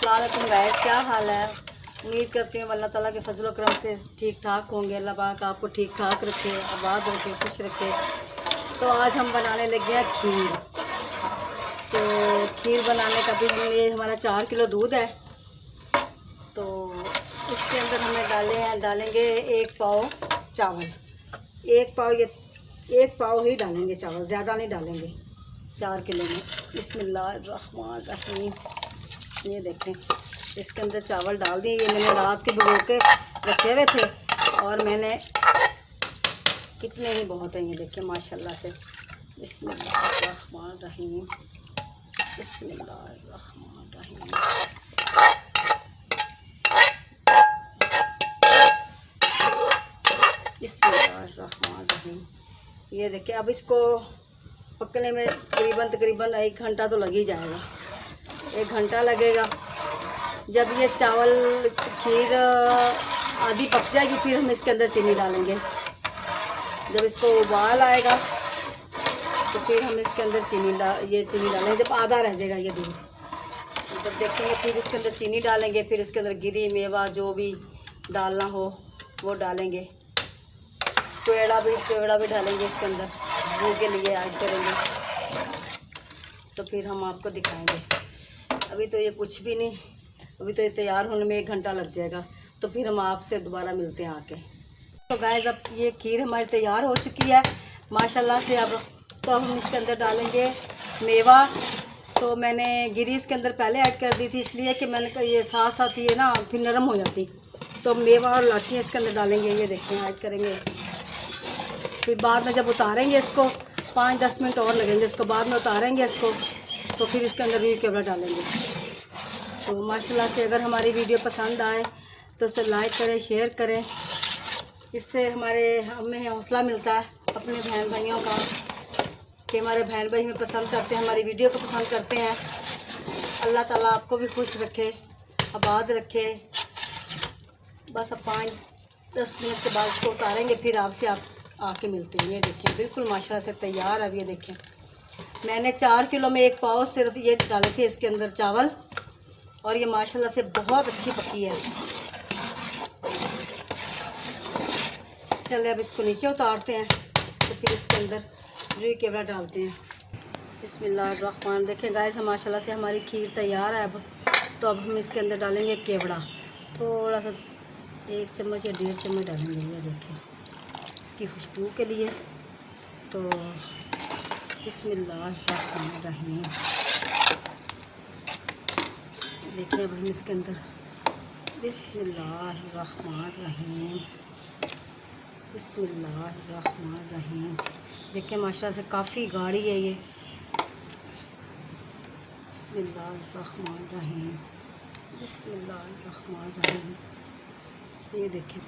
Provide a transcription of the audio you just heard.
अस्सलामुअलैकुम गाइस, क्या हाल है। उम्मीद करती हूँ अल्लाह ताला के फजल करम से ठीक ठाक होंगे। अल्लाह पाक आपको ठीक ठाक रखे, आबाद रखे, खुश रखे। तो आज हम बनाने लगे हैं खीर। तो खीर बनाने का भी ये हमारा 4 किलो दूध है। तो इसके अंदर हमें डालेंगे 1 पाव चावल। 1 पाव ही डालेंगे चावल, ज़्यादा नहीं डालेंगे 4 किलो में। बिस्मिल्लाहिर्रहमानिर्रहीम। ये देखें, इसके अंदर चावल डाल दिए। ये मैंने रात के भिगो के रखे हुए थे और मैंने कितने ही बहुत हैं, ये देखें माशाल्लाह से। बिस्मिल्लाहिर्रहमानिर्रहीम, बिस्मिल्लाहिर्रहमानिर्रहीम। बिस्मिल्लाहिर्रहमानिर्रहीम। ये देखिए, अब इसको पकने में तकरीबन 1 घंटा तो लग ही जाएगा। 1 घंटा लगेगा। जब ये चावल खीर आधी पक जाएगी, फिर हम इसके अंदर चीनी डालेंगे। जब इसको उबाल आएगा तो फिर हम इसके अंदर चीनी डालेंगे। जब आधा रह जाएगा ये दूध, तब देखेंगे, फिर इसके अंदर चीनी डालेंगे। फिर इसके अंदर गिरी मेवा जो भी डालना हो वो डालेंगे। पेड़ा भी डालेंगे इसके अंदर, खुशबू के लिए ऐड करेंगे। तो फिर हम आपको दिखाएंगे। अभी तो ये कुछ भी नहीं, अभी तो ये तैयार होने में 1 घंटा लग जाएगा। तो फिर हम आपसे दोबारा मिलते हैं आके। तो गाइस, अब ये खीर हमारी तैयार हो चुकी है माशाल्लाह से। अब तो हम इसके अंदर डालेंगे मेवा। तो मैंने गिरी इसके अंदर पहले ऐड कर दी थी, इसलिए कि मैंने कहा ये साथ साथ ये ना फिर नरम हो जाती। तो मेवा और इलायची इसके अंदर डालेंगे। ये देखें, ऐड करेंगे। फिर बाद में जब उतारेंगे इसको, 5-10 मिनट और लगेंगे इसको, बाद में उतारेंगे इसको। तो फिर इसके अंदर रुई केवड़ा डालेंगे। तो माशाल्लाह से अगर हमारी वीडियो पसंद आए तो उसे लाइक करें, शेयर करें। इससे हमें हौसला मिलता है अपने बहन भाइयों का, कि हमारे बहन भाई हमें पसंद करते हैं, हमारी वीडियो को पसंद करते हैं। अल्लाह ताला आपको भी खुश रखे, आबाद रखे। बस अब 5-10 मिनट के बाद इसको उतारेंगे, फिर आपसे आके मिलते हैं। ये देखें, बिल्कुल माशाल्लाह से तैयार। अब ये देखें, मैंने 4 किलो में 1 पाव सिर्फ ये डाले थे इसके अंदर चावल, और ये माशाल्लाह से बहुत अच्छी पकी है। चलिए अब इसको नीचे उतारते हैं। तो फिर इसके अंदर रुई केवड़ा डालते हैं। बिस्मिल्लाहिर्रहमान। देखें गाइस, माशाल्लाह से हमारी खीर तैयार है। अब तो अब हम इसके अंदर डालेंगे केवड़ा, थोड़ा सा 1 चम्मच या 1.5 चम्मच डालेंगे। ये देखें, इसकी खुशबू के लिए। तो बिस्मिल्लाहिर्रहमानिर्रहीम। देखिए, अब हम इसके अंदर बिस्मिल्लाहिर्रहमानिर्रहीम, बिस्मिल्लाहिर्रहमानिर्रहीम। देखिए माशाल्लाह से काफ़ी गाढ़ी है ये। बिस्मिल्लाहिर्रहमानिर्रहीम, बिस्मिल्लाहिर्रहमानिर्रहीम। ये देखें,